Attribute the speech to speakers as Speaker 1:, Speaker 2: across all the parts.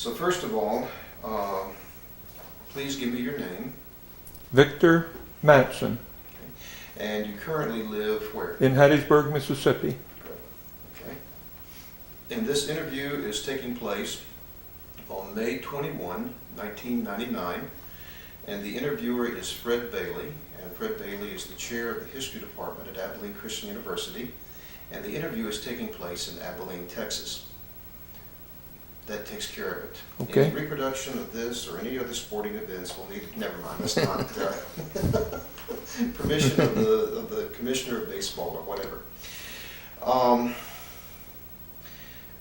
Speaker 1: So first of all, please give me your name.
Speaker 2: Victor Mattson,
Speaker 1: And you currently live where?
Speaker 2: in Hattiesburg, Mississippi.
Speaker 1: Okay. And this interview is taking place on May 21, 1999. And the interviewer is Fred Bailey. And Fred Bailey is the chair of the history department at Abilene Christian University. And the interview is taking place in Abilene, Texas. That takes care of it.
Speaker 2: Okay.
Speaker 1: Any reproduction of this or any other sporting events will need, never mind, that's not permission of the commissioner of baseball or whatever.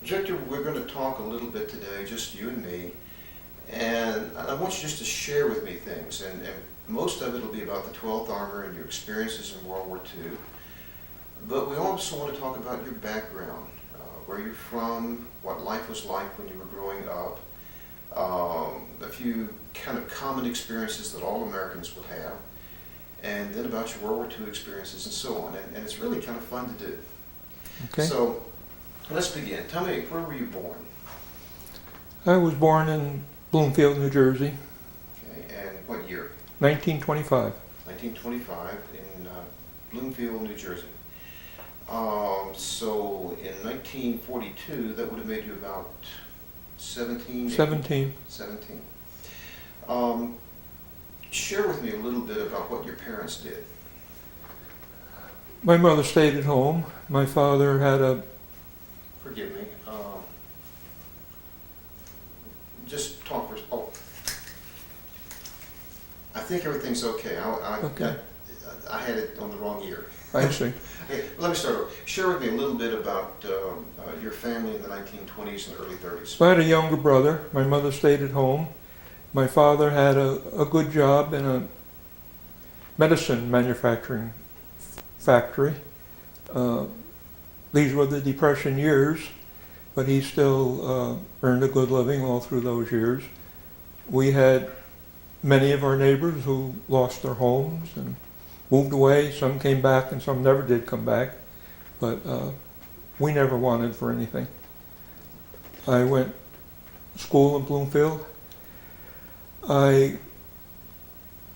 Speaker 1: Victor, we're going to talk a little bit today, just you and me, and I want you just to share with me things, and most of it will be about the 12th Armor and your experiences in World War II, but we also want to talk about your background. Where you're from, what life was like when you were growing up, a few kind of common experiences that all Americans would have, and then about your World War II experiences and so on. And it's really kind of fun to do.
Speaker 2: Okay.
Speaker 1: So let's begin. Tell me, where were you born?
Speaker 2: I was born in Bloomfield, New Jersey,
Speaker 1: Okay, and what year?
Speaker 2: 1925.
Speaker 1: 1925 in Bloomfield, New Jersey. So in 1942, that would have made you about 17?
Speaker 2: 17.
Speaker 1: 17. Share with me a little bit about what your parents did.
Speaker 2: My mother stayed at home. My father had a...
Speaker 1: Forgive me. Just talk first. Oh, I think everything's okay.
Speaker 2: Okay.
Speaker 1: I had it on the wrong year.
Speaker 2: I see.
Speaker 1: Okay, let me start over. Share with me a little bit about your family in the 1920s and early 30s.
Speaker 2: So I had a younger brother. My mother stayed at home. My father had a good job in a medicine manufacturing factory. These were the Depression years, but he still earned a good living all through those years. We had many of our neighbors who lost their homes and moved away. Some came back and some never did come back, but we never wanted for anything. I went to school in Bloomfield. I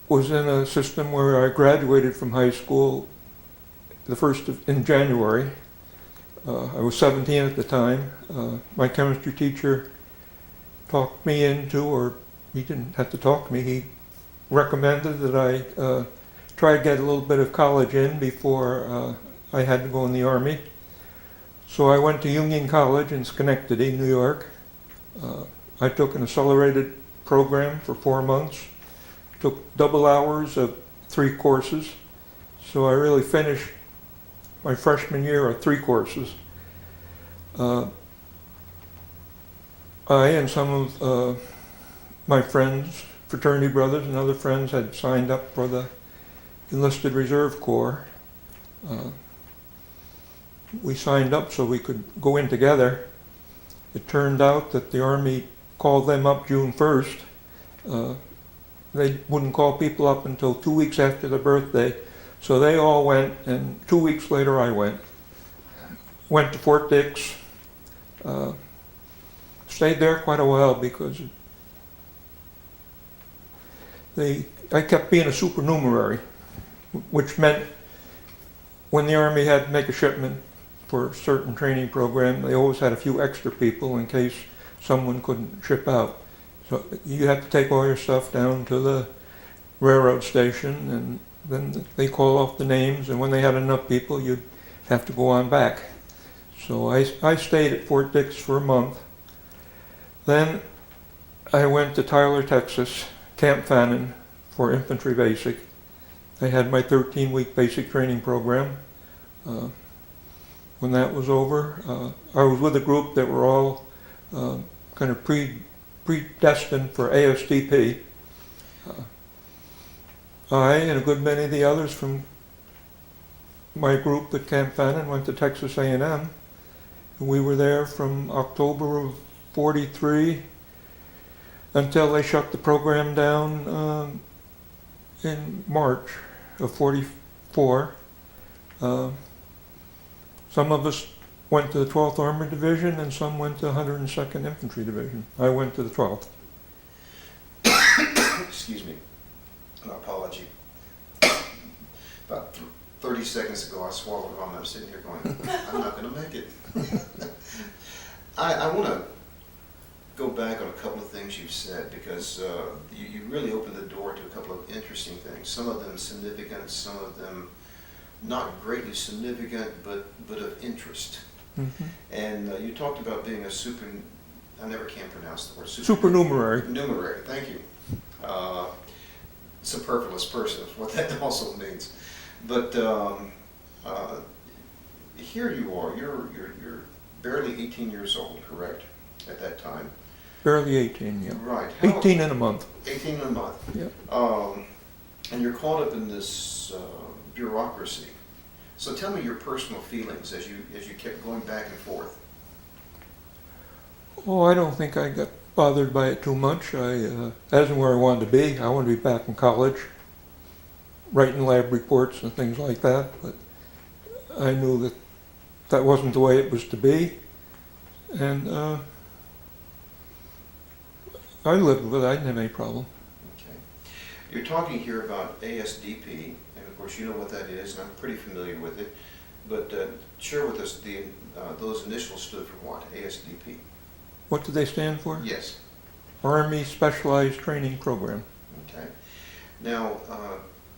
Speaker 2: was in a system where I graduated from high school in January. I was 17 at the time. My chemistry teacher talked me into, or he didn't have to talk to me, he recommended that I try to get a little bit of college in before I had to go in the Army. So I went to Union College in Schenectady, New York. I took an accelerated program for 4 months, took double hours of 3 courses. So I really finished my freshman year of 3 courses. I and some of my friends, fraternity brothers and other friends, had signed up for the Enlisted Reserve Corps. We signed up so we could go in together. It turned out that the Army called them up June 1st. They wouldn't call people up until 2 weeks after their birthday. So they all went, and 2 weeks later I went. Went to Fort Dix. Stayed there quite a while because I kept being a supernumerary, which meant when the Army had to make a shipment for a certain training program, they always had a few extra people in case someone couldn't ship out. So you had to take all your stuff down to the railroad station, and then they call off the names, and when they had enough people, you'd have to go on back. So I stayed at Fort Dix for a month. Then I went to Tyler, Texas, Camp Fannin for infantry basic. I had my 13-week basic training program. When that was over, I was with a group that were all kind of predestined for ASDP. I and a good many of the others from my group at Camp Fannin went to Texas A&M. We were there from October of '43 until they shut the program down in March of '44. Some of us went to the 12th Armored Division, and some went to 102nd Infantry Division. I went to the 12th.
Speaker 1: Excuse me, an apology. About 30 seconds ago, I swallowed wrong. I'm sitting here going, I'm not going to make it. I want to go back on a couple of things you've said, because you really opened the door to a couple of interesting things. Some of them significant, some of them not greatly significant, but of interest.
Speaker 2: Mm-hmm.
Speaker 1: And you talked about being a I never can pronounce the word.
Speaker 2: Supernumerary.
Speaker 1: Numerary, thank you. Superfluous person is what that also means. But here you are, you're barely 18 years old, correct, at that time?
Speaker 2: Barely 18, yeah.
Speaker 1: Right.
Speaker 2: 18 in a month.
Speaker 1: 18 in a month.
Speaker 2: Yeah.
Speaker 1: And you're caught up in this bureaucracy. So tell me your personal feelings as you kept going back and forth.
Speaker 2: Oh, I don't think I got bothered by it too much. That isn't where I wanted to be. I wanted to be back in college, writing lab reports and things like that. But I knew that that wasn't the way it was to be. And I lived with it. I didn't have any problem.
Speaker 1: Okay. You're talking here about ASDP, and of course you know what that is, and I'm pretty familiar with it. But share with us those initials stood for what? ASDP.
Speaker 2: What do they stand for?
Speaker 1: Yes.
Speaker 2: Army Specialized Training Program.
Speaker 1: Okay. Now,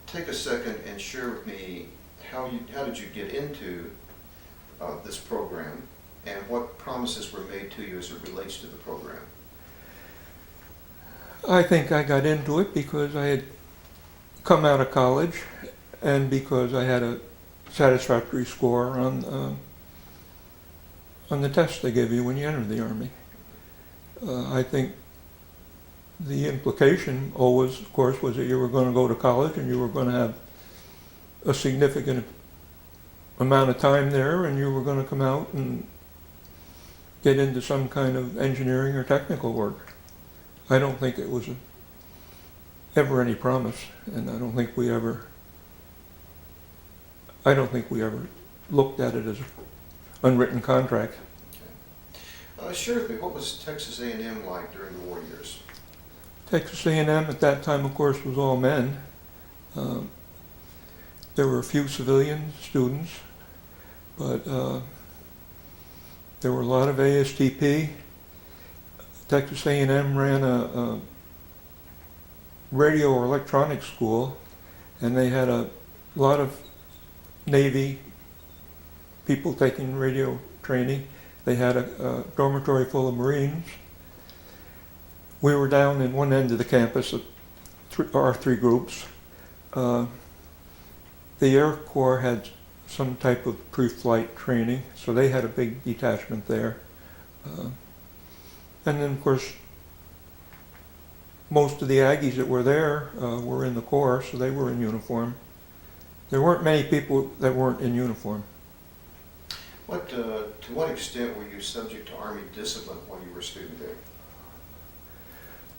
Speaker 1: take a second and share with me how did you get into this program, and what promises were made to you as it relates to the program?
Speaker 2: I think I got into it because I had come out of college and because I had a satisfactory score on the test they give you when you enter the Army. I think the implication always, of course, was that you were going to go to college and you were going to have a significant amount of time there, and you were going to come out and get into some kind of engineering or technical work. I don't think it was ever any promise, and I don't think we ever looked at it as an unwritten contract.
Speaker 1: Okay. Share with me, what was Texas A&M like during the war years?
Speaker 2: Texas A&M at that time, of course, was all men. There were a few civilian students, but there were a lot of ASTP. Texas A&M ran a radio or electronics school, and they had a lot of Navy people taking radio training. They had a dormitory full of Marines. We were down in one end of the campus, our three groups. The Air Corps had some type of pre-flight training, so they had a big detachment there. And then, of course, most of the Aggies that were there were in the Corps, so they were in uniform. There weren't many people that weren't in uniform.
Speaker 1: To what extent were you subject to Army discipline while you were a student there?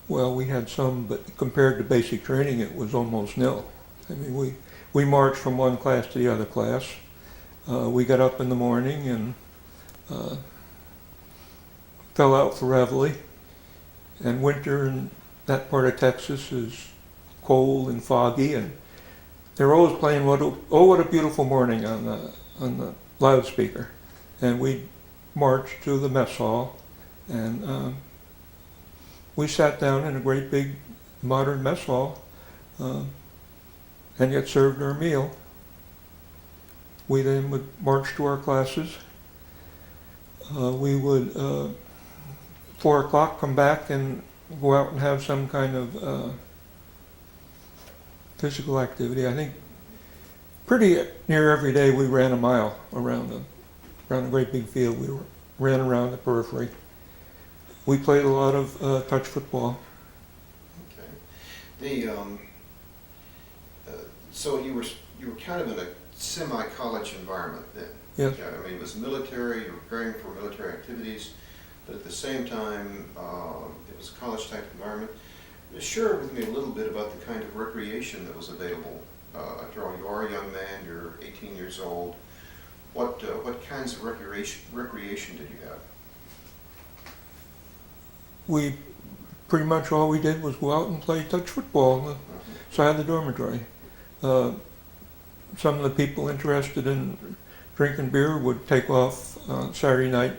Speaker 2: Well, we had some, but compared to basic training, it was almost nil. I mean, we marched from one class to the other class. We got up in the morning and fell out for reveille. And winter in that part of Texas is cold and foggy, and they're always playing what a beautiful morning on the loudspeaker. And we marched to the mess hall, and we sat down in a great big modern mess hall and get served our meal. We then would march to our classes. We would, 4 o'clock, come back and go out and have some kind of physical activity. I think pretty near every day we ran a mile around a great big field. We ran around the periphery. We played a lot of touch football.
Speaker 1: Okay. So you were kind of in a semi-college environment then.
Speaker 2: Yes.
Speaker 1: Yeah, I mean, it was military. You were preparing for military activities, but at the same time, it was a college-type environment. Share with me a little bit about the kind of recreation that was available. After all, you are a young man. You're 18 years old. What kinds of recreation did you have?
Speaker 2: We, pretty much all we did was go out and play touch football on the side of the dormitory. Some of the people interested in drinking beer would take off Saturday night,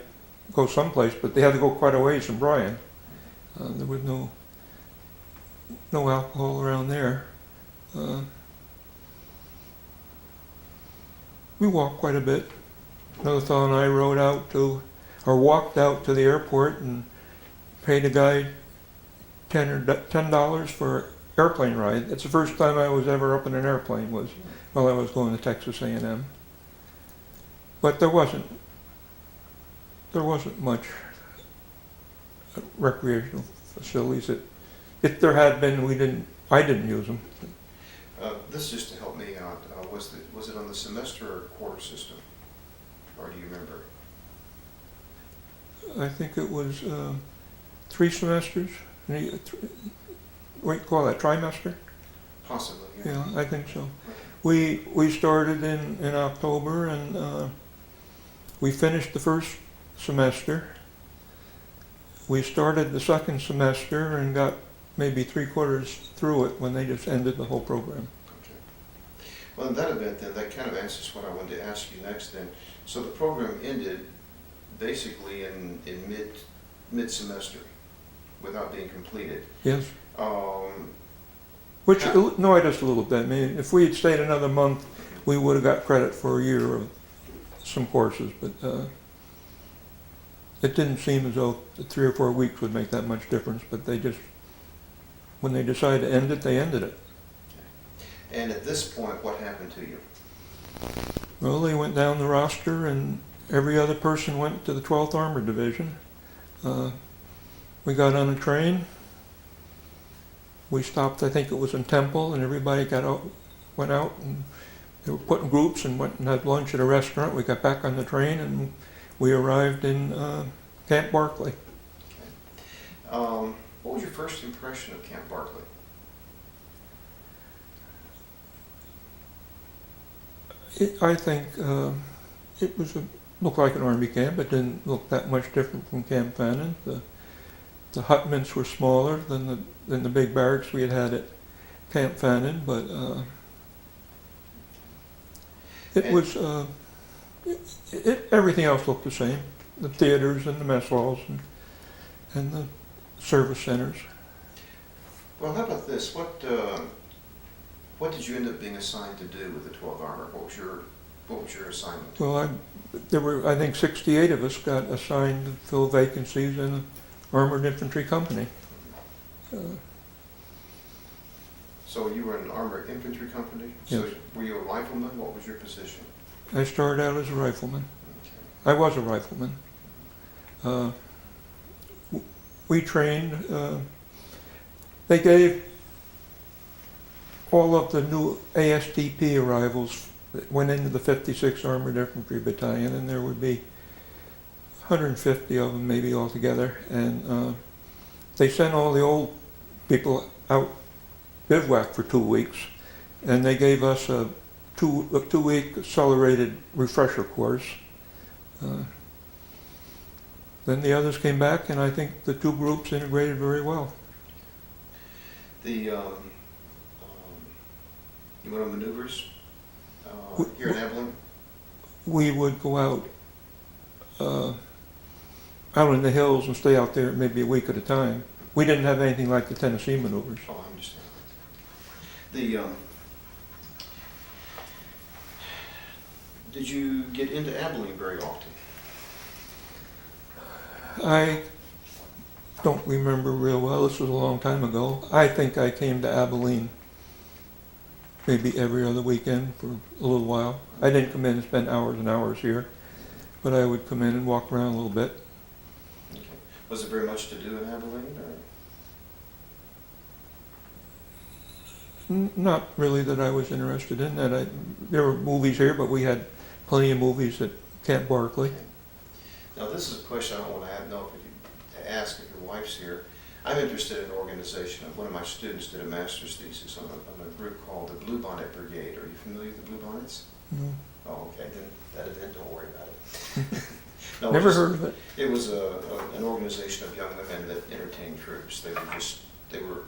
Speaker 2: go someplace, but they had to go quite a ways from Bryan. There was no alcohol around there. We walked quite a bit. Another fellow and I walked out to the airport and paid a guy $10 for airplane ride. That's the first time I was ever up in an airplane, was while I was going to Texas A&M. But there wasn't much recreational facilities. If there had been, I didn't use them.
Speaker 1: This is just to help me out. Was it on the semester or quarter system, or do you remember?
Speaker 2: I think it was 3 semesters. What do you call that, trimester?
Speaker 1: Possibly,
Speaker 2: Yeah, I think so. We started in October, and we finished the first semester. We started the second semester and got maybe 3/4 through it when they just ended the whole program.
Speaker 1: Okay. Well, in that event, then, that kind of answers what I wanted to ask you next. Then, so the program ended basically in mid-semester, without being completed.
Speaker 2: Yes. Which annoyed us a little bit. I mean, if we had stayed another month, we would have got credit for a year of some courses, but it didn't seem as though the 3 or 4 weeks would make that much difference, but when they decided to end it, they ended it.
Speaker 1: And at this point, what happened to you?
Speaker 2: Well, they went down the roster, and every other person went to the 12th Armored Division. We got on a train. We stopped, I think it was in Temple, and everybody went out, and they were put in groups and went and had lunch at a restaurant. We got back on the train, and we arrived in Camp Barkley.
Speaker 1: Okay. What was your first impression of Camp Barkley?
Speaker 2: I think it looked like an Army camp. It didn't look that much different from Camp Fannin. The hutments were smaller than the big barracks we had at Camp Fannin, but everything else looked the same. The theaters and the mess halls and the service centers.
Speaker 1: Well, how about this? What did you end up being assigned to do with the 12th Armor? What was your assignment?
Speaker 2: Well, there were, I think, 68 of us got assigned to fill vacancies in the Armored Infantry Company.
Speaker 1: So you were in an Armored Infantry Company?
Speaker 2: Yes.
Speaker 1: So were you a rifleman? What was your position?
Speaker 2: I started out as a rifleman.
Speaker 1: Okay.
Speaker 2: I was a rifleman. We trained, they gave all of the new ASTP arrivals that went into the 56th Armored Infantry Battalion, and there would be 150 of them maybe altogether, and they sent all the old people out bivouac for 2 weeks, and they gave us a two-week accelerated refresher course. Then the others came back, and I think the 2 groups integrated very well.
Speaker 1: You went on maneuvers here in Abilene?
Speaker 2: We would go out in the hills and stay out there maybe a week at a time. We didn't have anything like the Tennessee maneuvers.
Speaker 1: Oh, I understand. Did you get into Abilene very often?
Speaker 2: I don't remember real well. This was a long time ago. I think I came to Abilene maybe every other weekend for a little while. I didn't come in and spend hours and hours here, but I would come in and walk around a little bit.
Speaker 1: Okay. Was there very much to do in Abilene? Or?
Speaker 2: Not really that I was interested in. There were movies here, but we had plenty of movies at Camp Barkley.
Speaker 1: Okay. Now, this is a question I don't want to ask if your wife's here. I'm interested in an organization. One of my students did a master's thesis on a group called the Blue Bonnet Brigade. Are you familiar with the Blue Bonnets?
Speaker 2: No.
Speaker 1: Oh, okay, then that event, don't worry about it. No,
Speaker 2: Never
Speaker 1: it's-
Speaker 2: heard of it.
Speaker 1: It was an organization of young women that entertained troops. They were,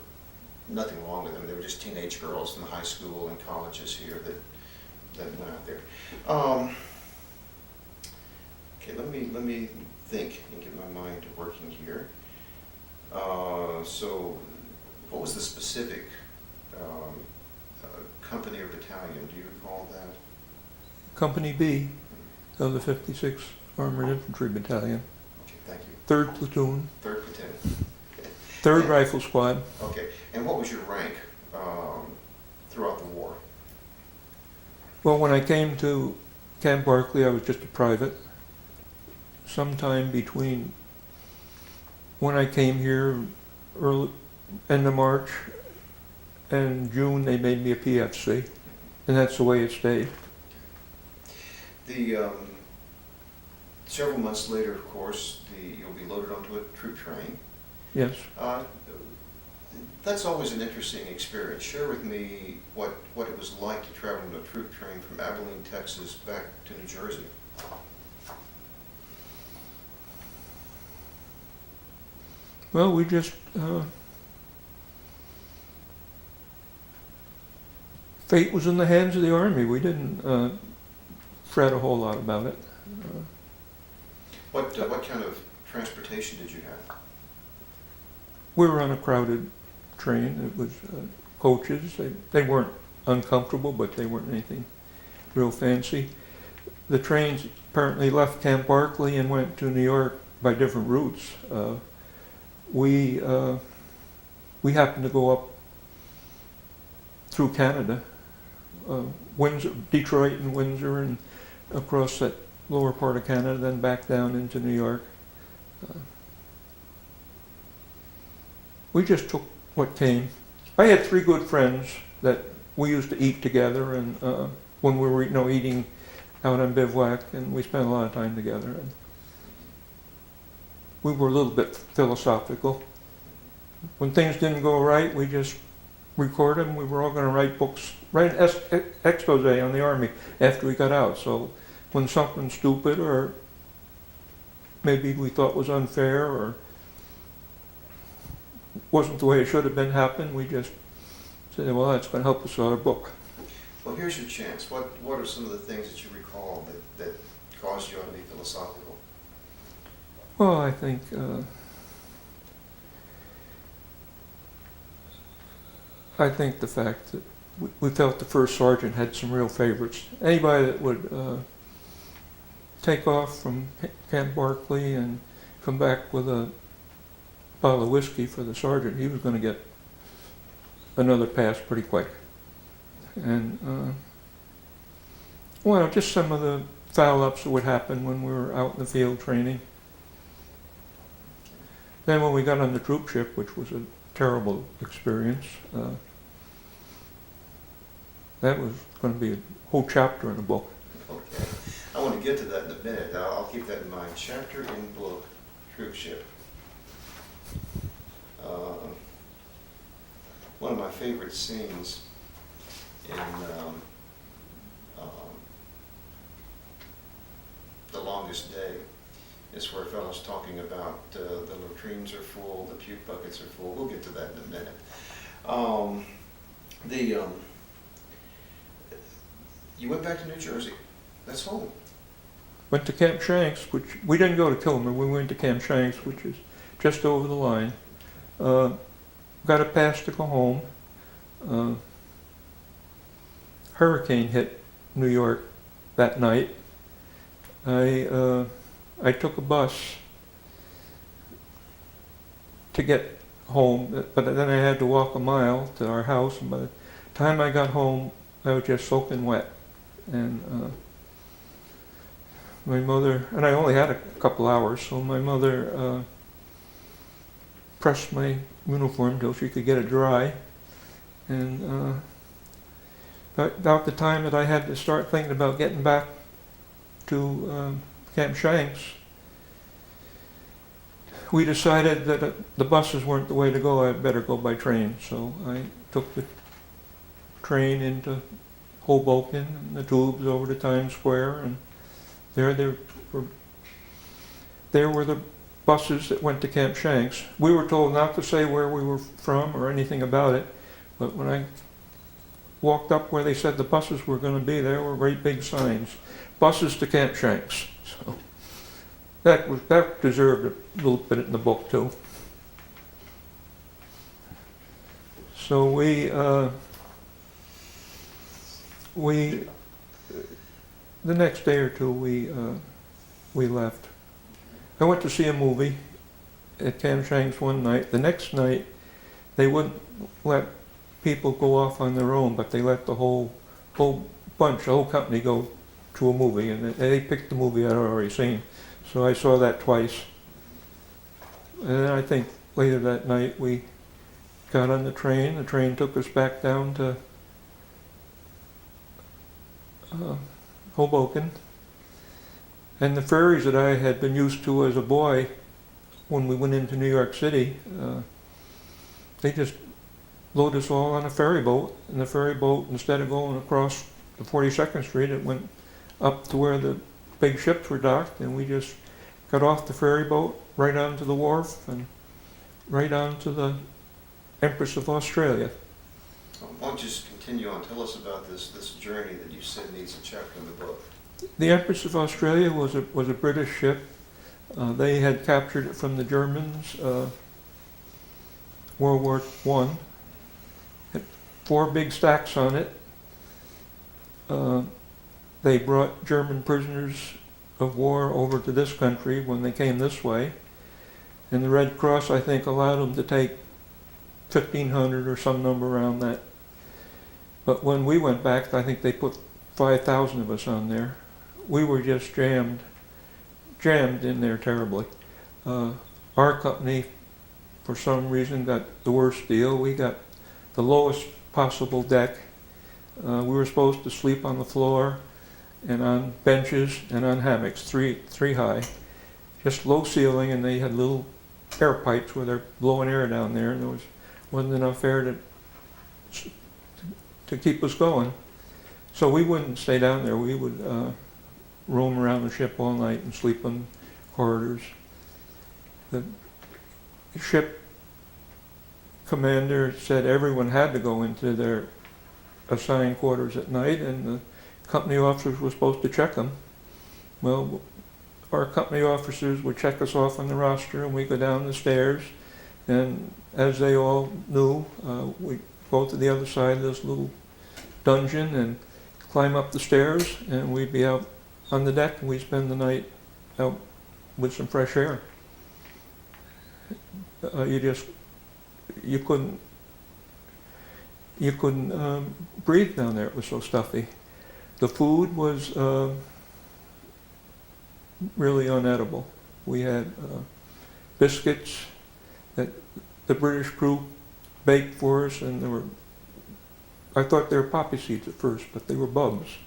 Speaker 1: nothing wrong with them, they were just teenage girls from high school and colleges here that went out there. Okay, let me think and get my mind working here. So, what was the specific company or battalion? Do you recall that?
Speaker 2: Company B of the 56th Armored Infantry Battalion,
Speaker 1: Okay, thank you.
Speaker 2: 3rd Platoon,
Speaker 1: Third platoon.
Speaker 2: 3rd Rifle Squad.
Speaker 1: Okay, and what was your rank throughout the war?
Speaker 2: Well, when I came to Camp Barkley, I was just a private. Sometime between when I came here, early end of March, and June, they made me a PFC, and that's the way it stayed.
Speaker 1: The several months later, of course, you'll be loaded onto a troop train.
Speaker 2: Yes.
Speaker 1: That's always an interesting experience. Share with me what it was like to travel in a troop train from Abilene, Texas, back to New Jersey.
Speaker 2: Well, we just fate was in the hands of the Army. We didn't fret a whole lot about it.
Speaker 1: What kind of transportation did you have?
Speaker 2: We were on a crowded train. It was coaches. They weren't uncomfortable, but they weren't anything real fancy. The trains apparently left Camp Barkley and went to New York by different routes. We happened to go up through Canada, Windsor, Detroit and Windsor, and across that lower part of Canada, then back down into New York. We just took what came. I had 3 good friends that we used to eat together, and when we were eating out on bivouac, and we spent a lot of time together. And we were a little bit philosophical. When things didn't go right, we just recorded them. We were all going to write books, write an expose on the Army after we got out. So when something stupid or maybe we thought was unfair or wasn't the way it should have been happened, we just said, well, that's going to help us write a book.
Speaker 1: Well, here's your chance. What are some of the things that you recall that caused you to be philosophical?
Speaker 2: Well, I think the fact that we felt the first sergeant had some real favorites. Anybody that would take off from Camp Barkley and come back with a bottle of whiskey for the sergeant, he was going to get another pass pretty quick. And well, just some of the foul-ups that would happen when we were out in the field training. Then when we got on the troop ship, which was a terrible experience, that was going to be a whole chapter in a book.
Speaker 1: Okay. I want to get to that in a minute. I'll keep that in mind. Chapter in book, troop ship. One of my favorite scenes in The Longest Day is where a fellow's talking about the latrines are full, the puke buckets are full. We'll get to that in a minute. You went back to New Jersey. That's home.
Speaker 2: Went to Camp Shanks, which we didn't go to Kilmer. We went to Camp Shanks, which is just over the line. Got a pass to go home. Hurricane hit New York that night. I took a bus to get home, but then I had to walk a mile to our house, and by the time I got home, I was just soaking wet. And my mother, and I only had a couple hours, so my mother pressed my uniform till she could get it dry. And about the time that I had to start thinking about getting back to Camp Shanks, we decided that the buses weren't the way to go. I'd better go by train. So I took the train into Hoboken and the tubes over to Times Square, and there were the buses that went to Camp Shanks. We were told not to say where we were from or anything about it, but when I walked up where they said the buses were going to be, there were great big signs, buses to Camp Shanks. So that deserved a little bit in the book too. So the next day or two we left. I went to see a movie at Camp Shanks one night. The next night, they wouldn't let people go off on their own, but they let the whole bunch, the whole company go to a movie, and they picked the movie I'd already seen. So I saw that twice. And then I think later that night we got on the train. The train took us back down to Hoboken. And the ferries that I had been used to as a boy when we went into New York City, they just loaded us all on a ferry boat. And the ferry boat, instead of going across the 42nd Street, it went up to where the big ships were docked, and we just got off the ferry boat, right onto the wharf, and right onto the Empress of Australia.
Speaker 1: Why don't you just continue on? Tell us about this journey that you said needs a chapter in the book.
Speaker 2: The Empress of Australia was a British ship. They had captured it from the Germans, World War I. Had 4 big stacks on it. They brought German prisoners of war over to this country when they came this way. And the Red Cross, I think, allowed them to take 1,500 or some number around that. But when we went back, I think they put 5,000 of us on there. We were just jammed in there terribly. Our company, for some reason, got the worst deal. We got the lowest possible deck. We were supposed to sleep on the floor and on benches and on hammocks, three high. Just low ceiling, and they had little air pipes where they're blowing air down there, and there wasn't enough air to keep us going. So we wouldn't stay down there. We would roam around the ship all night and sleep in corridors. The ship commander said everyone had to go into their assigned quarters at night, and the company officers were supposed to check them. Well, our company officers would check us off on the roster, and we go down the stairs, and as they all knew, we go to the other side of this little dungeon and climb up the stairs, and we'd be out on the deck, and we'd spend the night out with some fresh air. You couldn't breathe down there. It was so stuffy. The food was really unedible. We had biscuits that the British crew baked for us, and I thought they were poppy seeds at first, but they were bugs.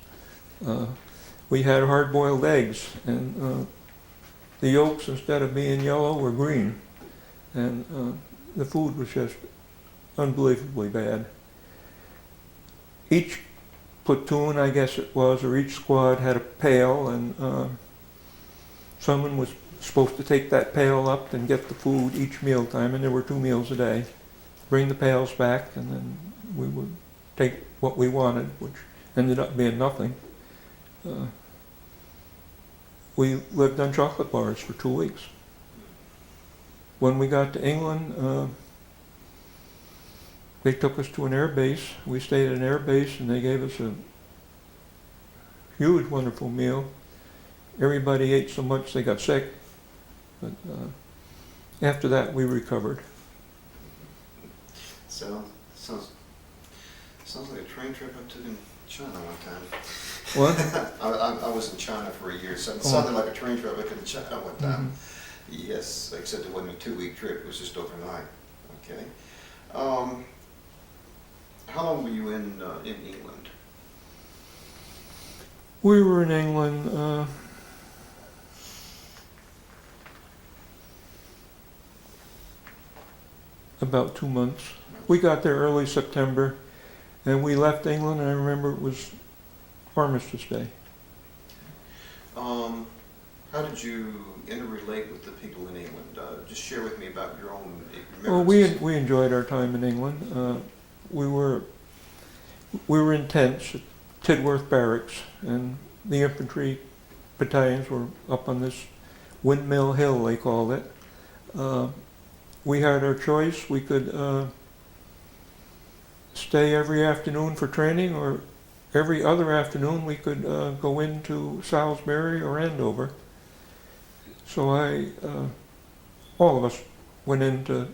Speaker 2: We had hard-boiled eggs, and the yolks, instead of being yellow, were green. And the food was just unbelievably bad. Each platoon, I guess it was, or each squad had a pail, and someone was supposed to take that pail up and get the food each mealtime, and there were 2 meals a day. Bring the pails back, and then we would take what we wanted, which ended up being nothing. We lived on chocolate bars for 2 weeks. When we got to England, they took us to an air base. We stayed at an air base, and they gave us a huge, wonderful meal. Everybody ate so much they got sick, but after that we recovered.
Speaker 1: Sounds like a train trip I took in China one time.
Speaker 2: What?
Speaker 1: I was in China for a year, so it sounded like a train trip I took in China one time. Mm-hmm. Yes, except it wasn't a 2-week trip, it was just overnight. Okay. How long were you in England?
Speaker 2: We were in England about 2 months. We got there early September, and we left England, and I remember it was Armistice Day.
Speaker 1: How did you interrelate with the people in England? Just share with me about your own
Speaker 2: Well,
Speaker 1: remembrances.
Speaker 2: we enjoyed our time in England. We were in tents at Tidworth Barracks, and the infantry battalions were up on this Windmill Hill, they called it. We had our choice. We could stay every afternoon for training, or every other afternoon we could go into Salisbury or Andover. So all of us went into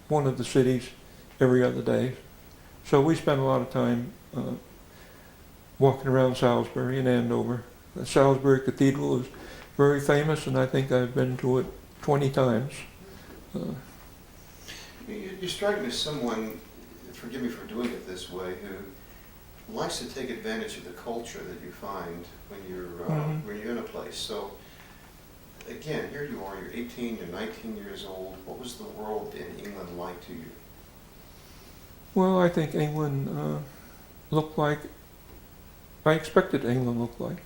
Speaker 2: one of the cities every other day. So we spent a lot of time walking around Salisbury and Andover. The Salisbury Cathedral is very famous, and I think I've been to it 20 times.
Speaker 1: You strike me as someone, forgive me for doing it this way, who likes to take advantage of the culture that you find when you're in a place. So again, here you are, you're 18, you're 19 years old. What was the world in England like to you?
Speaker 2: Well, I think England looked like I expected England looked like.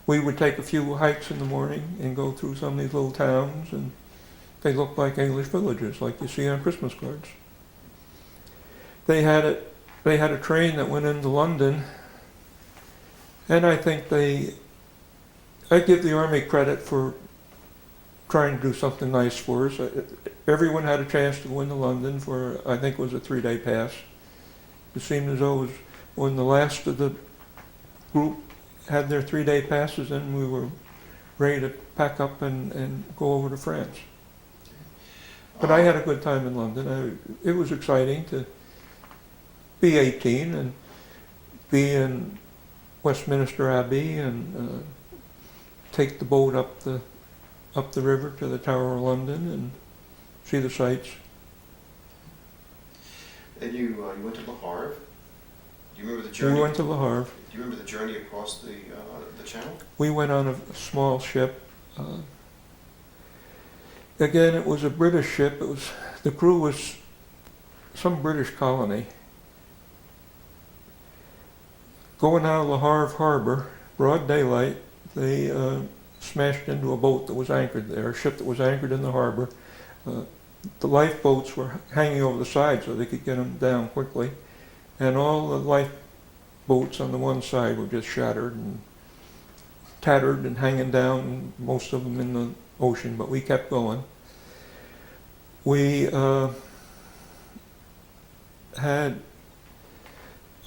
Speaker 2: We would take a few hikes in the morning and go through some of these little towns, and they looked like English villages, like you see on Christmas cards. They had a train that went into London, and I think I give the Army credit for trying to do something nice for us. Everyone had a chance to go into London for, I think it was a 3-day pass. It seemed as though it was when the last of the group had their 3-day passes, and we were ready to pack up and go over to France. But I had a good time in London. It was exciting to be 18 and be in Westminster Abbey and take the boat up the river to the Tower of London and see the sights.
Speaker 1: And you went to Le Havre. Do you remember the journey?
Speaker 2: We went to Le Havre.
Speaker 1: Do you remember the journey across the channel?
Speaker 2: We went on a small ship. Again, it was a British ship. The crew was some British colony. Going out of Le Havre harbor, broad daylight, they smashed into a boat that was anchored there, a ship that was anchored in the harbor. The lifeboats were hanging over the side so they could get them down quickly. And all the lifeboats on the one side were just shattered and tattered and hanging down, most of them in the ocean, but we kept going. We had,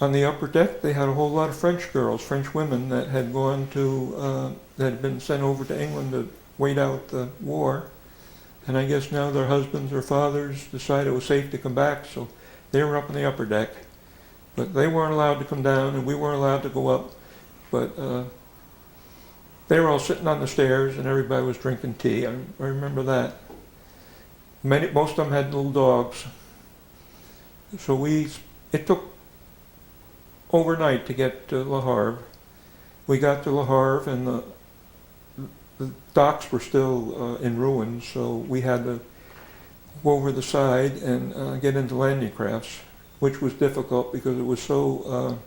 Speaker 2: on the upper deck, they had a whole lot of French girls, French women that had that had been sent over to England to wait out the war. And I guess now their husbands or fathers decided it was safe to come back, so they were up on the upper deck. But they weren't allowed to come down, and we weren't allowed to go up. But they were all sitting on the stairs, and everybody was drinking tea. I remember that. Most of them had little dogs. So it took overnight to get to Le Havre. We got to Le Havre, and the docks were still in ruins, so we had to go over the side and get into landing crafts, which was difficult because it was so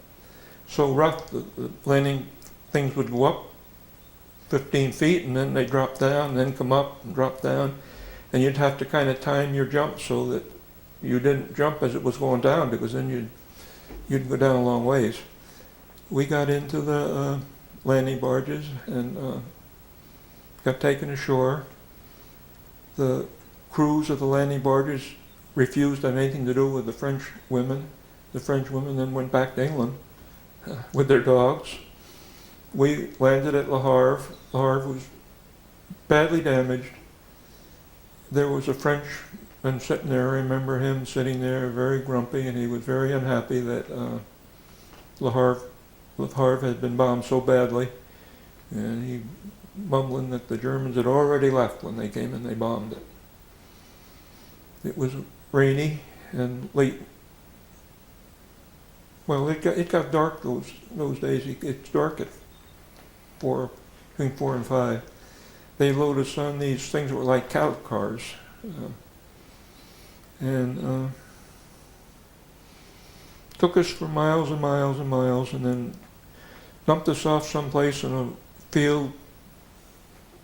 Speaker 2: rough. The landing things would go up 15 feet, and then they drop down, and then come up and drop down, and you'd have to kind of time your jump so that you didn't jump as it was going down, because then you'd go down a long ways. We got into the landing barges and got taken ashore. The crews of the landing barges refused to have anything to do with the French women. The French women then went back to England with their dogs. We landed at Le Havre. Le Havre was badly damaged. There was a Frenchman sitting there. I remember him sitting there very grumpy, and he was very unhappy that Le Havre had been bombed so badly. And he mumbling that the Germans had already left when they came and they bombed it. It was rainy and late. Well, it got dark those days. It's dark at between 4 and 5. They loaded us on these things that were like cattle cars, and took us for miles and miles and miles, and then dumped us off someplace in a field,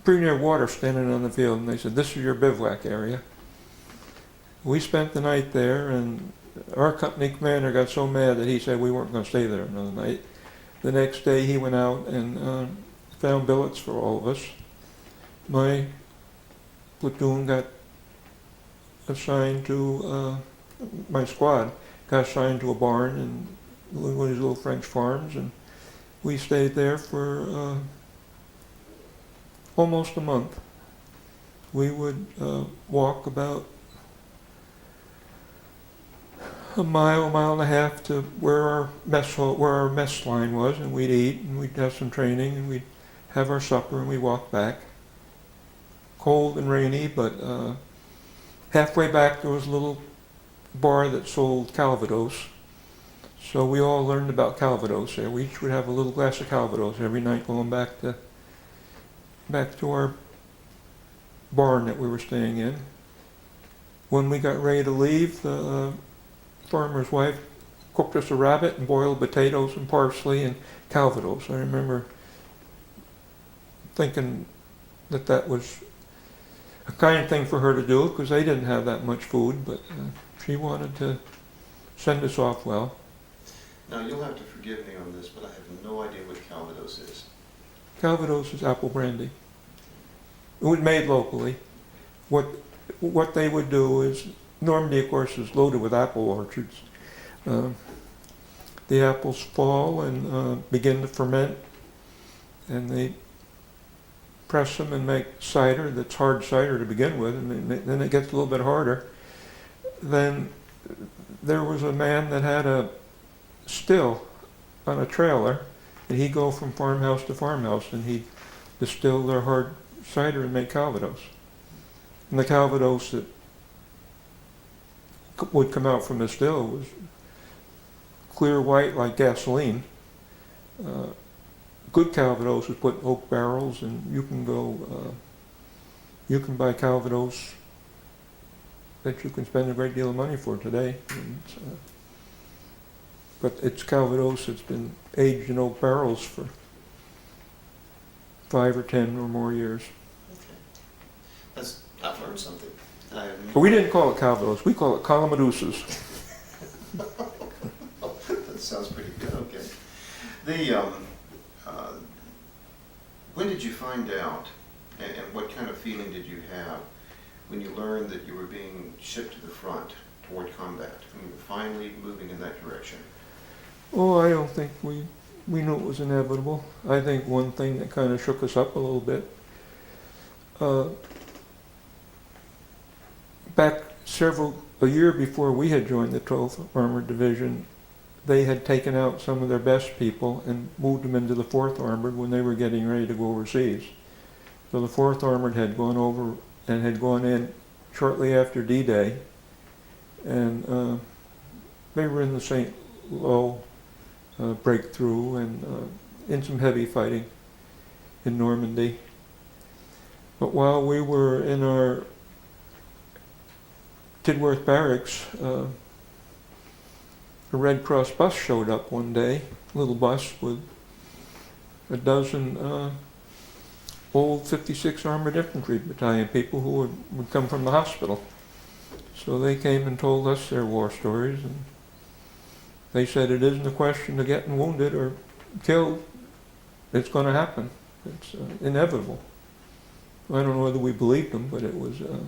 Speaker 2: pretty near water, standing on the field, and they said, "This is your bivouac area." We spent the night there, and our company commander got so mad that he said we weren't going to stay there another night. The next day he went out and found billets for all of us. My platoon got assigned to, my squad got assigned to a barn in one of these little French farms, and we stayed there for almost a month. We would walk about a mile and a half to where our mess line was, and we'd eat, and we'd have some training, and we'd have our supper, and we'd walk back. Cold and rainy, but halfway back there was a little bar that sold Calvados. So we all learned about Calvados there. We each would have a little glass of Calvados every night going back to our barn that we were staying in. When we got ready to leave, the farmer's wife cooked us a rabbit and boiled potatoes and parsley and Calvados. I remember thinking that was a kind thing for her to do, because they didn't have that much food, but she wanted to send us off well.
Speaker 1: Now, you'll have to forgive me on this, but I have no idea what Calvados is.
Speaker 2: Calvados is apple brandy. It was made locally. What they would do is, Normandy, of course, is loaded with apple orchards. The apples fall and begin to ferment, and they press them and make cider that's hard cider to begin with, and then it gets a little bit harder. Then there was a man that had a still on a trailer, and he'd go from farmhouse to farmhouse, and he'd distill their hard cider and make Calvados. And the Calvados that would come out from the still was clear white like gasoline. Good Calvados was put in oak barrels, and you can buy Calvados that you can spend a great deal of money for today. But it's Calvados that's been aged in oak barrels for 5 or 10 or more years.
Speaker 1: Okay. I've learned something.
Speaker 2: But we didn't call it Calvados, we call it Calamadusas.
Speaker 1: That sounds pretty good, okay. When did you find out, and what kind of feeling did you have when you learned that you were being shipped to the front toward combat, when you were finally moving in that direction?
Speaker 2: Oh, I don't think we knew it was inevitable. I think one thing that kind of shook us up a little bit, back a year before we had joined the 12th Armored Division, they had taken out some of their best people and moved them into the 4th Armored when they were getting ready to go overseas. So the 4th Armored had gone over and had gone in shortly after D-Day, and they were in the St. Lo breakthrough and in some heavy fighting in Normandy. But while we were in our Tidworth Barracks, a Red Cross bus showed up one day, a little bus with a dozen old 56 Armored Infantry Battalion people who would come from the hospital. So they came and told us their war stories, and they said it isn't a question of getting wounded or killed, it's going to happen. It's inevitable. I don't know whether we believed them, but it was a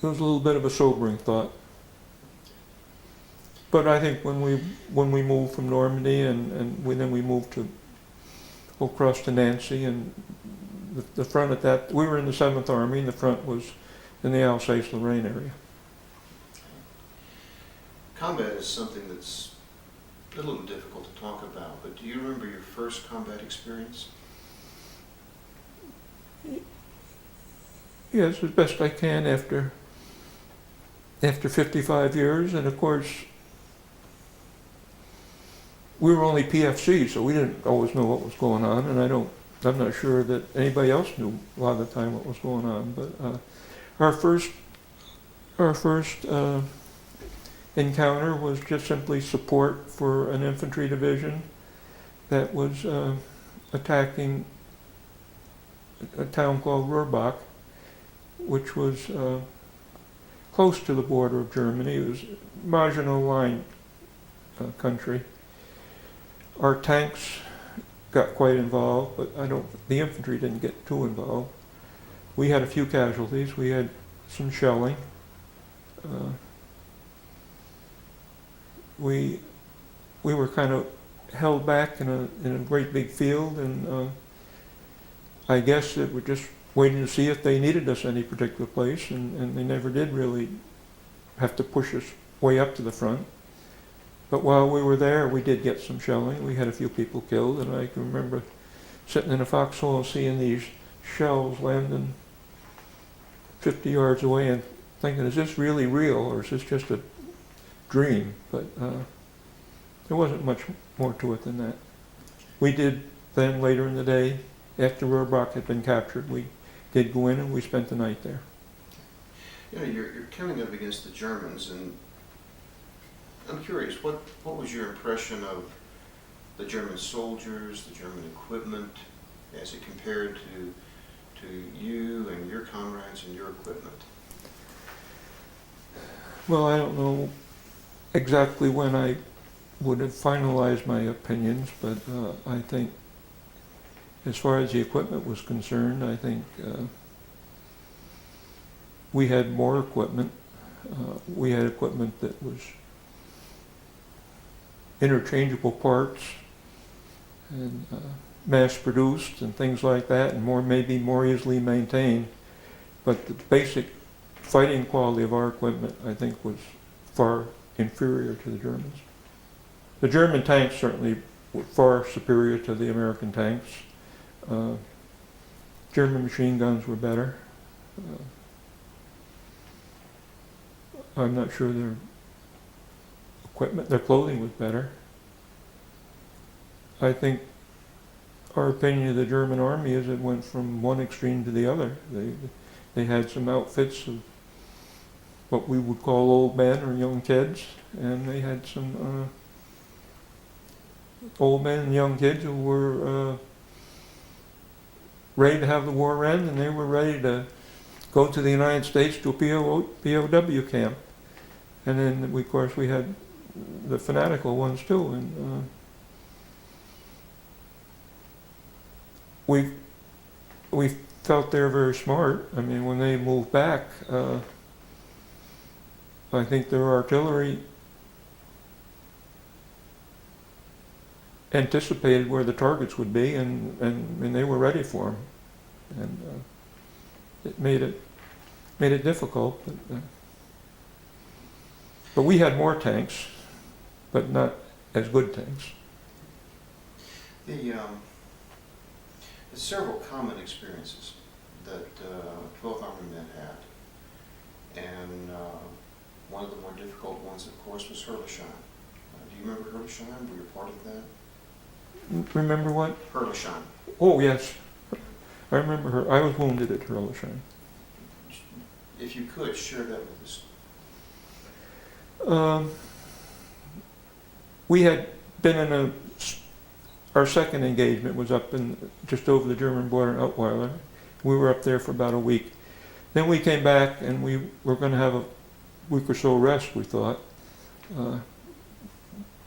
Speaker 2: little bit of a sobering thought. But I think when we moved from Normandy and then we moved to across to Nancy, and the front at that, we were in the 7th Army, and the front was in the Alsace-Lorraine area.
Speaker 1: Combat is something that's a little difficult to talk about, but do you remember your first combat experience?
Speaker 2: Yes, as best I can after 55 years, and of course we were only PFC, so we didn't always know what was going on, and I'm not sure that anybody else knew a lot of the time what was going on. But our first encounter was just simply support for an infantry division that was attacking a town called Rohrbach, which was close to the border of Germany. It was Maginot Line country. Our tanks got quite involved, but the infantry didn't get too involved. We had a few casualties. We had some shelling. We were kind of held back in a great big field, and I guess that we're just waiting to see if they needed us any particular place, and they never did really have to push us way up to the front. But while we were there, we did get some shelling. We had a few people killed, and I can remember sitting in a foxhole and seeing these shells landing 50 yards away and thinking, is this really real, or is this just a dream? But there wasn't much more to it than that. We did then, later in the day, after Rohrbach had been captured, we did go in and we spent the night there.
Speaker 1: You know, you're coming up against the Germans, and I'm curious, what was your impression of the German soldiers, the German equipment, as it compared to you and your comrades and your equipment?
Speaker 2: Well, I don't know exactly when I would have finalized my opinions, but I think as far as the equipment was concerned, I think we had more equipment. We had equipment that was interchangeable parts and mass-produced and things like that, and maybe more easily maintained. But the basic fighting quality of our equipment, I think, was far inferior to the Germans. The German tanks certainly were far superior to the American tanks. German machine guns were better. I'm not sure their equipment, their clothing was better. I think our opinion of the German army is it went from one extreme to the other. They had some outfits of what we would call old men or young kids, and they had some old men and young kids who were ready to have the war end, and they were ready to go to the United States to a POW camp. And then, of course, we had the fanatical ones too. And we felt they were very smart. I mean, when they moved back, I think their artillery anticipated where the targets would be, and they were ready for them. And it made it difficult. But we had more tanks, but not as good tanks.
Speaker 1: There's several common experiences that 12th Army men had, and one of the more difficult ones, of course, was Herrlichheim. Do you remember Herrlichheim? Were you part of that?
Speaker 2: Remember what?
Speaker 1: Herrlichheim.
Speaker 2: Oh, yes. I remember her. I was wounded at Herrlichheim.
Speaker 1: If you could, share that with us.
Speaker 2: We had been in our second engagement was up in just over the German border in Outweiler. We were up there for about a week. Then we came back, and we were going to have a week or so rest, we thought.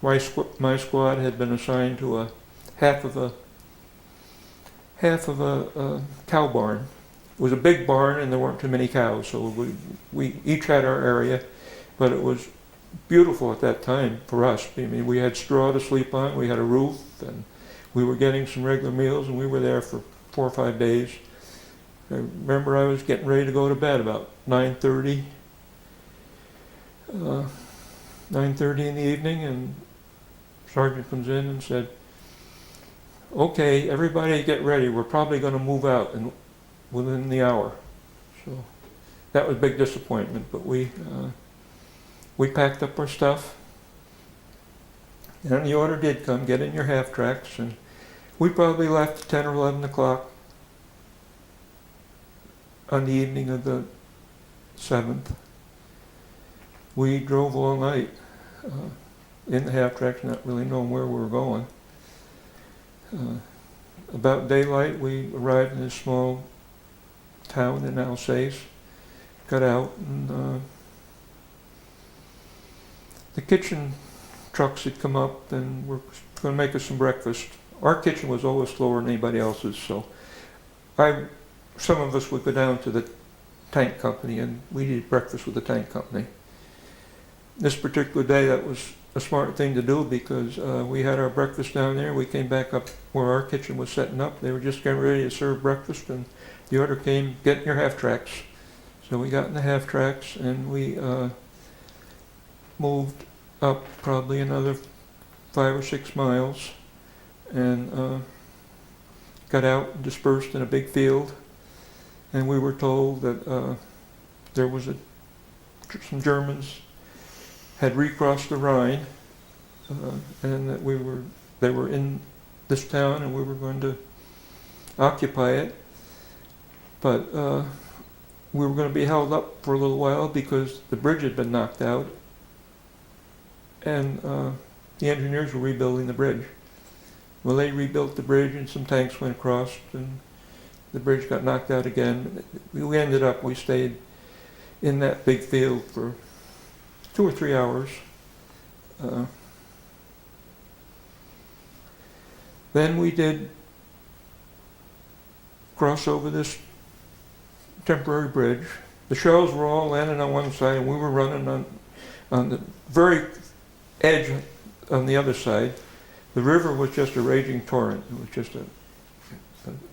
Speaker 2: My squad had been assigned to a half of a cow barn. It was a big barn, and there weren't too many cows, so we each had our area, but it was beautiful at that time for us. I mean, we had straw to sleep on, we had a roof, and we were getting some regular meals, and we were there for 4 or 5 days. I remember I was getting ready to go to bed about 9:30 in the evening, and Sergeant comes in and said, "Okay, everybody get ready. We're probably going to move out within the hour." So that was a big disappointment, but we packed up our stuff, and the order did come, get in your half-tracks, and we probably left at 10 or 11 o'clock on the evening of the 7th. we drove all night in the half-tracks, not really knowing where we were going. About daylight, we arrived in this small town in Alsace, got out, and the kitchen trucks had come up and were going to make us some breakfast. Our kitchen was always slower than anybody else's, so some of us would go down to the tank company and we'd eat breakfast with the tank company. This particular day, that was a smart thing to do because we had our breakfast down there. We came back up where our kitchen was setting up. They were just getting ready to serve breakfast, and the order came, get in your half-tracks. So we got in the half-tracks, and we moved up probably another 5 or 6 miles, and got out and dispersed in a big field. And we were told that there was some Germans had recrossed the Rhine, and that they were in this town, and we were going to occupy it. But we were going to be held up for a little while because the bridge had been knocked out, and the engineers were rebuilding the bridge. Well, they rebuilt the bridge, and some tanks went across, and the bridge got knocked out again. We stayed in that big field for 2 or 3 hours. Then we did cross over this temporary bridge. The shells were all landing on one side, and we were running on the very edge on the other side. The river was just a raging torrent. It was just a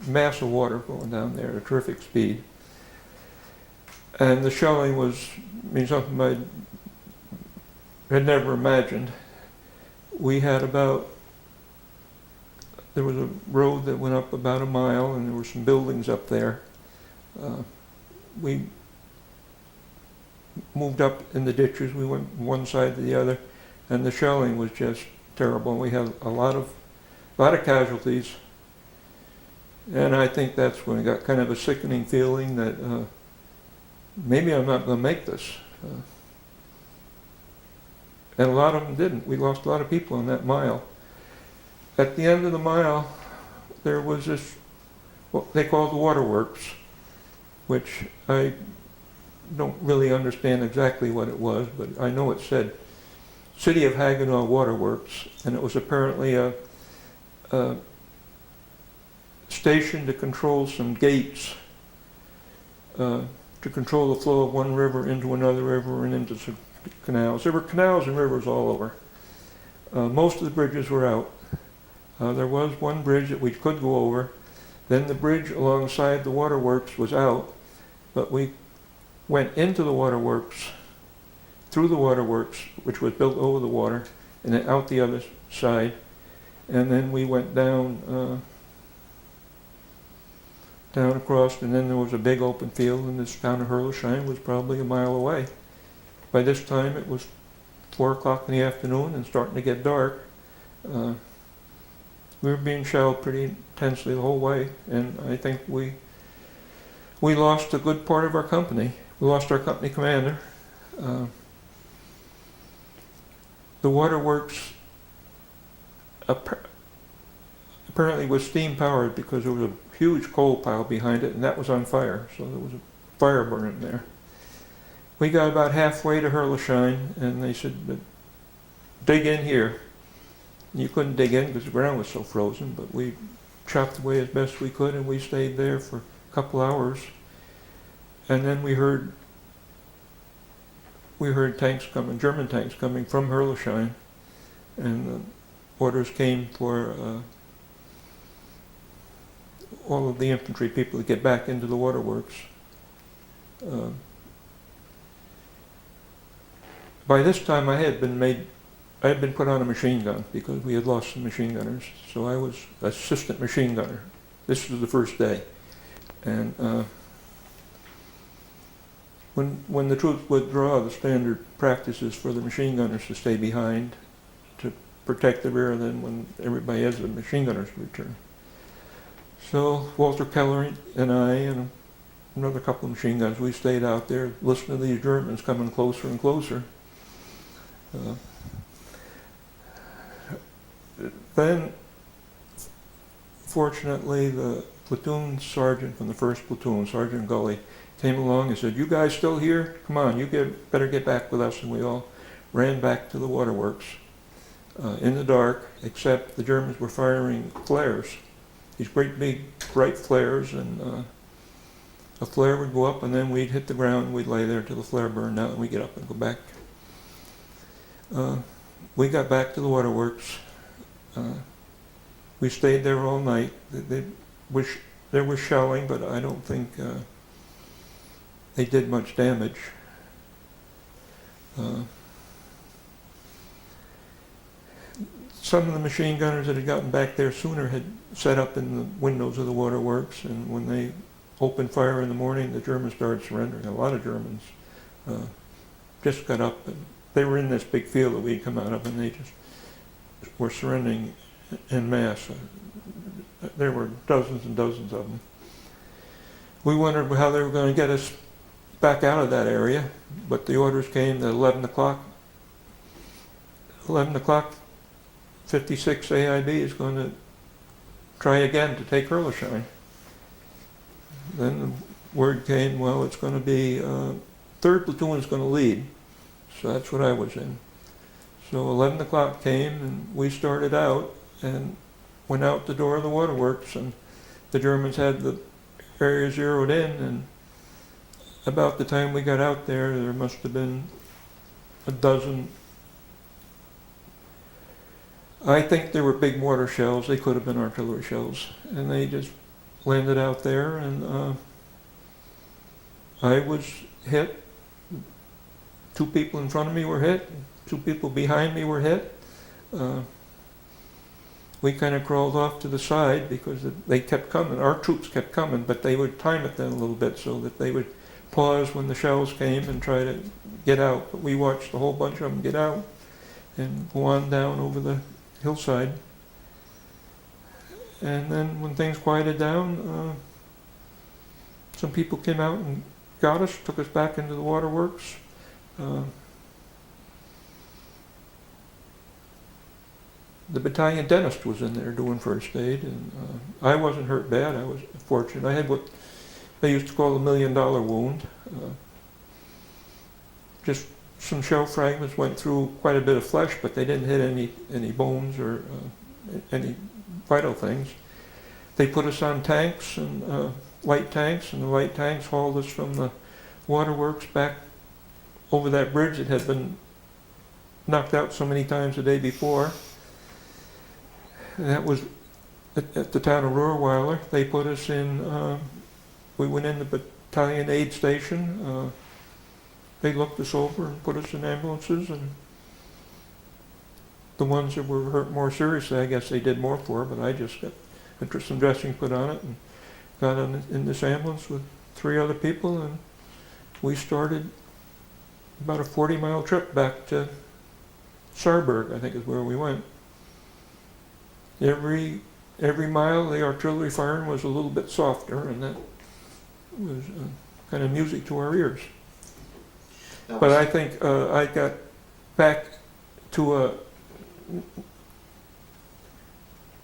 Speaker 2: mass of water going down there at a terrific speed. And the shelling was something I had never imagined. We had there was a road that went up about a mile, and there were some buildings up there. We moved up in the ditches. We went from one side to the other, and the shelling was just terrible. We had a lot of casualties, and I think that's when I got kind of a sickening feeling that maybe I'm not going to make this. And a lot of them didn't. We lost a lot of people in that mile. At the end of the mile, there was this, what they call the waterworks, which I don't really understand exactly what it was, but I know it said City of Haguenau Waterworks, and it was apparently a station to control some gates, to control the flow of one river into another river and into some canals. There were canals and rivers all over. Most of the bridges were out. There was one bridge that we could go over. Then the bridge alongside the waterworks was out, but we went into the waterworks, through the waterworks, which was built over the water, and then out the other side. And then we went down across, and then there was a big open field, and this town of Herlesheim was probably a mile away. By this time, it was 4 o'clock in the afternoon and starting to get dark. We were being shelled pretty intensely the whole way, and I think we lost a good part of our company. We lost our company commander. The waterworks apparently was steam powered because there was a huge coal pile behind it, and that was on fire, so there was a fire burning there. We got about halfway to Herlesheim, and they said, dig in here. You couldn't dig in because the ground was so frozen, but we chopped away as best we could, and we stayed there for a couple hours. And then we heard tanks coming, German tanks coming from Herlesheim, and orders came for all of the infantry people to get back into the waterworks. By this time, I had been put on a machine gun because we had lost some machine gunners. So I was assistant machine gunner. This was the first day, and when the troops withdraw, the standard practice is for the machine gunners to stay behind to protect the rear. Then when everybody has the machine gunners return. So Walter Keller and I and another couple of machine guns, we stayed out there listening to these Germans coming closer and closer. Then, fortunately, the platoon sergeant from the 1st platoon, Sergeant Gully, came along and said, "You guys still here? Come on, better get back with us." And we all ran back to the waterworks in the dark, except the Germans were firing flares, these great big bright flares, and a flare would go up and then we'd hit the ground, we'd lay there till the flare burned out and we'd get up and go back. We got back to the waterworks. We stayed there all night. There was shelling, but I don't think they did much damage. Some of the machine gunners that had gotten back there sooner had set up in the windows of the waterworks, and when they opened fire in the morning, the Germans started surrendering. A lot of Germans just got up, and they were in this big field that we'd come out of, and they just were surrendering en masse. There were dozens and dozens of them. We wondered how they were going to get us back out of that area, but the orders came at 11 o'clock. 11 o'clock, 56 AIB is going to try again to take Hurleshine. Then the word came, well, it's going to be 3rd platoon is going to lead. So that's what I was in. So 11 o'clock came and we started out and went out the door of the waterworks, and the Germans had the area zeroed in, and about the time we got out there, there must have been a dozen. I think they were big mortar shells. They could have been artillery shells. And they just landed out there, and I was hit. 2 people in front of me were hit. 2 people behind me were hit. We kind of crawled off to the side because they kept coming. Our troops kept coming, but they would time it then a little bit so that they would pause when the shells came and try to get out. But we watched a whole bunch of them get out and go on down over the hillside. And then when things quieted down, some people came out and got us, took us back into the waterworks. The battalion dentist was in there doing first aid, and I wasn't hurt bad. I was fortunate. I had what they used to call a $1 million wound. Just some shell fragments went through quite a bit of flesh, but they didn't hit any bones or any vital things. They put us on tanks, and light tanks, and the light tanks hauled us from the waterworks back over that bridge that had been knocked out so many times the day before. And that was at the town of Rohrweiler. They put us in, we went in the battalion aid station. They looked us over and put us in ambulances, and the ones that were hurt more seriously, I guess they did more for, but I just got some dressing put on it and got in this ambulance with 3 other people, and we started about a 40-mile trip back to Saarburg, I think is where we went. Every mile the artillery firing was a little bit softer, and that was kind of music to our ears. But I think I got back to a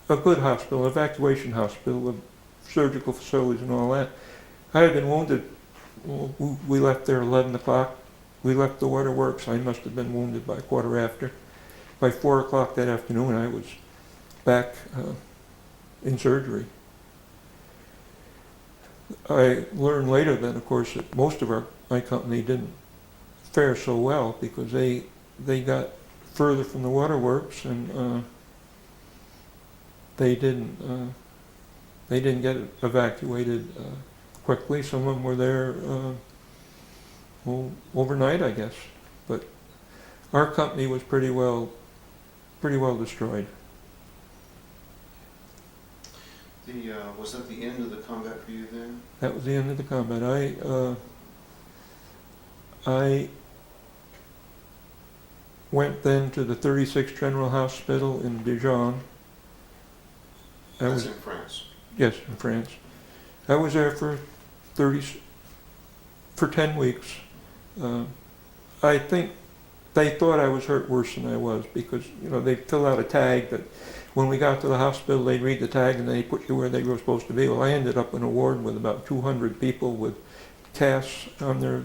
Speaker 2: good hospital, evacuation hospital with surgical facilities and all that. I had been wounded. We left there 11 o'clock. We left the waterworks. I must have been wounded by 1:15. By 4 o'clock that afternoon, I was back in surgery. I learned later then, of course, that most of my company didn't fare so well because they got further from the waterworks, and they didn't get evacuated quickly. Some of them were there overnight, I guess. But our company was pretty well destroyed.
Speaker 1: Was that the end of the combat for you then?
Speaker 2: That was the end of the combat. I went then to the 36th General Hospital in Dijon.
Speaker 1: That's in France?
Speaker 2: Yes, in France. I was there for 10 weeks. I think they thought I was hurt worse than I was because, you know, they fill out a tag that when we got to the hospital, they'd read the tag and they put you where they were supposed to be. Well, I ended up in a ward with about 200 people with casts on their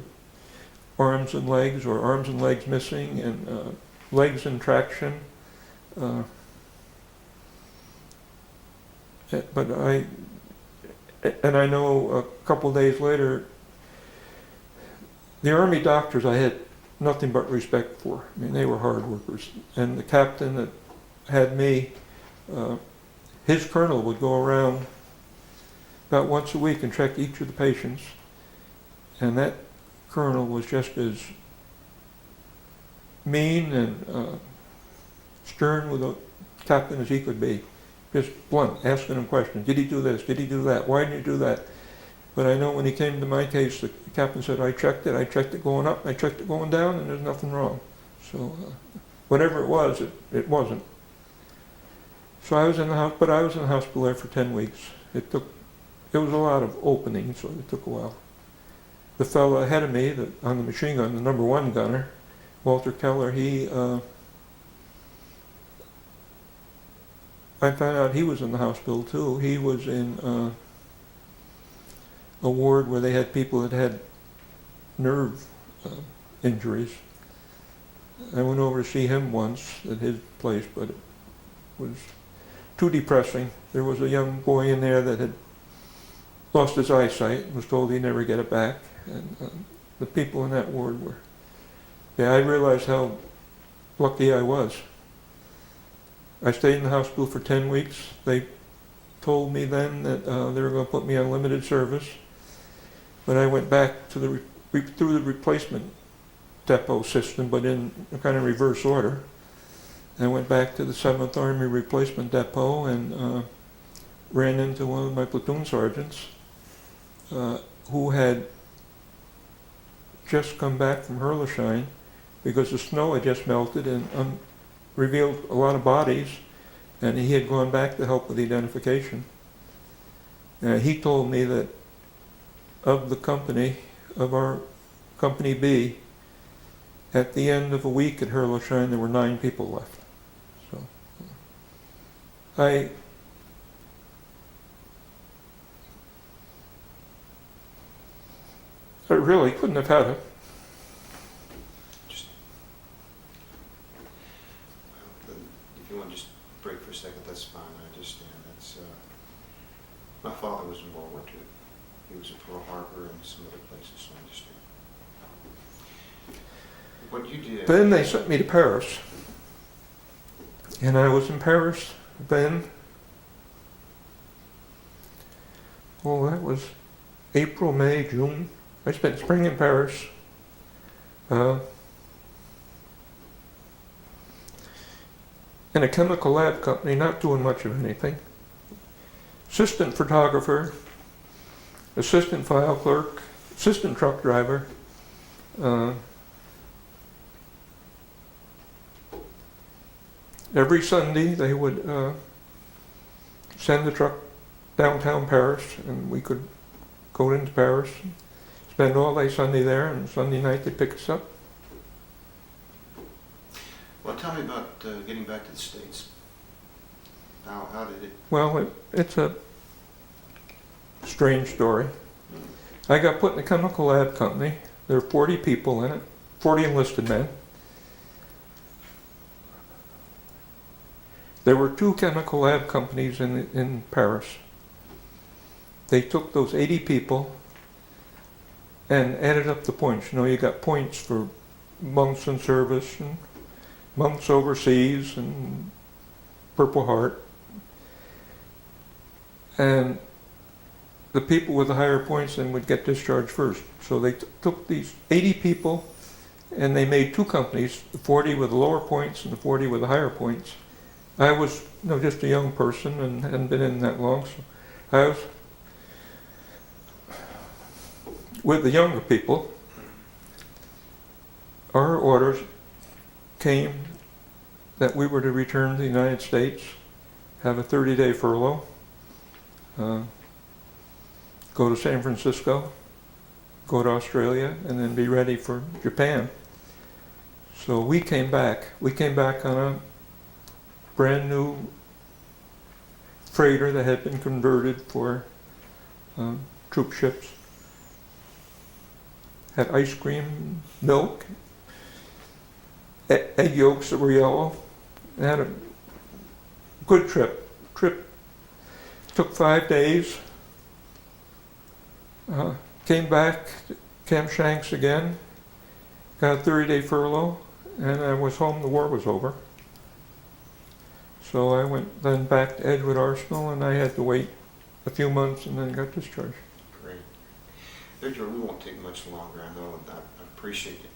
Speaker 2: arms and legs, or arms and legs missing, and legs in traction. But I know a couple days later, the Army doctors I had nothing but respect for. I mean, they were hard workers. And the captain that had me, his colonel would go around about once a week and check each of the patients. And that colonel was just as mean and stern with a captain as he could be. Just blunt, asking him questions. Did he do this? Did he do that? Why didn't you do that? But I know when he came to my case, the captain said, I checked it going up, I checked it going down, and there's nothing wrong. So whatever it was, it wasn't. So I was in the house, but I was in the hospital there for 10 weeks. It was a lot of opening, so it took a while. The fellow ahead of me on the machine gun, the number one gunner, Walter Keller, I found out he was in the hospital too. He was in a ward where they had people that had nerve injuries. I went over to see him once at his place, but it was too depressing. There was a young boy in there that had lost his eyesight and was told he'd never get it back. And the people in that ward were, I realized how lucky I was. I stayed in the hospital for 10 weeks. They told me then that they were going to put me on limited service. But I went back to through the replacement depot system, but in a kind of reverse order. I went back to the 7th Army Replacement Depot and ran into one of my platoon sergeants who had just come back from Herleshine because the snow had just melted and revealed a lot of bodies, and he had gone back to help with identification. He told me that of the company, of our Company B, at the end of a week at Herleshine, there were 9 people left. So I really couldn't have had it.
Speaker 1: If you want to just break for a second, that's fine. I understand. My father was in World War II. He was at Pearl Harbor and some other places, so I understand. What you did...
Speaker 2: Then they sent me to Paris. And I was in Paris then. Well, that was April, May, June. I spent spring in Paris. In a chemical lab company, not doing much of anything. Assistant photographer, assistant file clerk, assistant truck driver. Every Sunday they would send the truck downtown Paris, and we could go into Paris, spend all day Sunday there, and Sunday night they'd pick us up.
Speaker 1: Well, tell me about getting back to the States. How did it...
Speaker 2: Well, it's a strange story. I got put in a chemical lab company. There were 40 people in it, 40 enlisted men. There were 2 chemical lab companies in Paris. They took those 80 people and added up the points. You know, you got points for months in service and months overseas and Purple Heart. And the people with the higher points then would get discharged first. So they took these 80 people and they made 2 companies, the 40 with the lower points and the 40 with the higher points. I was just a young person and hadn't been in that long, so I was with the younger people. Our orders came that we were to return to the United States, have a 30-day furlough, go to San Francisco, go to Australia, and then be ready for Japan. So we came back. We came back on a brand new freighter that had been converted for troop ships. Had ice cream, milk, egg yolks that were yellow. It had a good trip. Took 5 days. Came back to Camp Shanks again. Got a 30-day furlough, and I was home. The war was over. So I went then back to Edgewood Arsenal, and I had to wait a few months and then got discharged.
Speaker 1: Great. Victor, we won't take much longer. I know I appreciate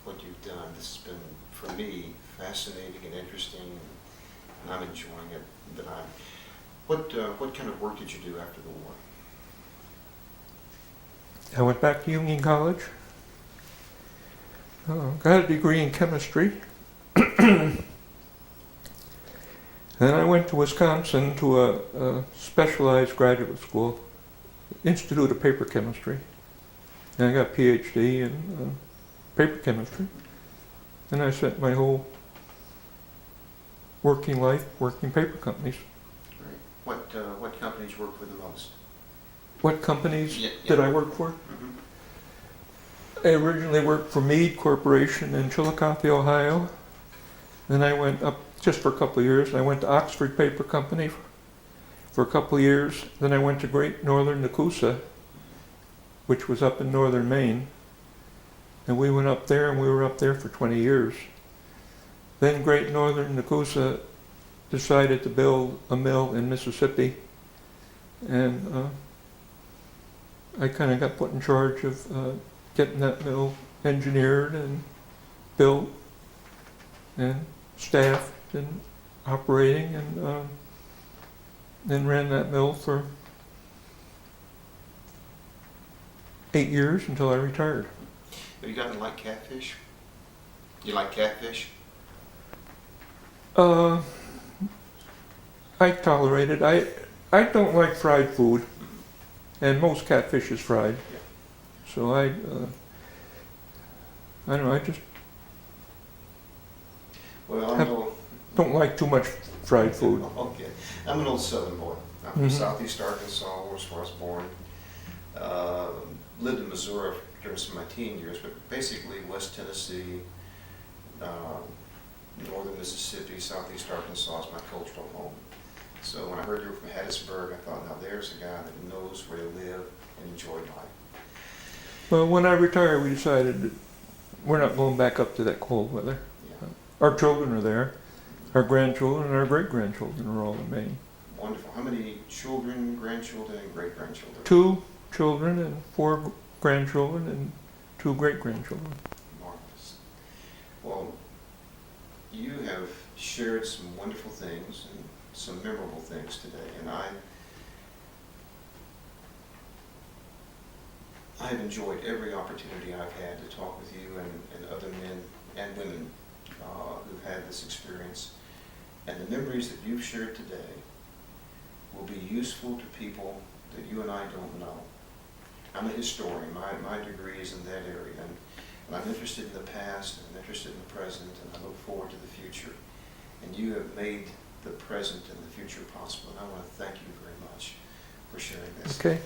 Speaker 1: what you've done. This has been, for me, fascinating and interesting, and I'm enjoying it. What kind of work did you do after the war?
Speaker 2: I went back to Union College, got a degree in chemistry. Then I went to Wisconsin to a specialized graduate school, Institute of Paper Chemistry. And I got a PhD in paper chemistry. And I spent my whole working life working paper companies.
Speaker 1: Right. What companies work for the most?
Speaker 2: What companies
Speaker 1: Yeah.
Speaker 2: did I work for?
Speaker 1: Mm-hmm.
Speaker 2: I originally worked for Meade Corporation in Chillicothe, Ohio. Then I went up just for a couple of years. I went to Oxford Paper Company for a couple of years. Then I went to Great Northern Nakusa, which was up in northern Maine. And we went up there, and we were up there for 20 years. Then Great Northern Nakusa decided to build a mill in Mississippi. And I kind of got put in charge of getting that mill engineered and built and staffed and operating, and then ran that mill for 8 years until I retired.
Speaker 1: Have you gotten to like catfish? You like catfish?
Speaker 2: I tolerate it. I don't like fried food, and most catfish is fried.
Speaker 1: Yeah.
Speaker 2: So I don't know, I just
Speaker 1: Well, I'm an old,
Speaker 2: don't like too much fried food.
Speaker 1: okay. I'm an old Southern boy. I'm from Southeast Arkansas, where I was born. Lived in Missouri during some of my teen years, but basically West Tennessee, northern Mississippi, Southeast Arkansas is my cultural home. So when I heard you were from Hattiesburg, I thought, now there's a guy that knows where to live and enjoy life.
Speaker 2: Well, when I retired, we decided that we're not going back up to that cold weather.
Speaker 1: Yeah.
Speaker 2: Our children are there. Our grandchildren and our great-grandchildren are all in Maine.
Speaker 1: Wonderful. How many children, grandchildren, and great-grandchildren?
Speaker 2: 2 children and 4 grandchildren and 2 great-grandchildren.
Speaker 1: Marvelous. Well, you have shared some wonderful things and some memorable things today, and I've enjoyed every opportunity I've had to talk with you and other men and women who've had this experience. And the memories that you've shared today will be useful to people that you and I don't know. I'm a historian. My degree is in that area, and I'm interested in the past, and I'm interested in the present, and I look forward to the future. And you have made the present and the future possible, and I want to thank you very much for sharing this.
Speaker 2: Okay.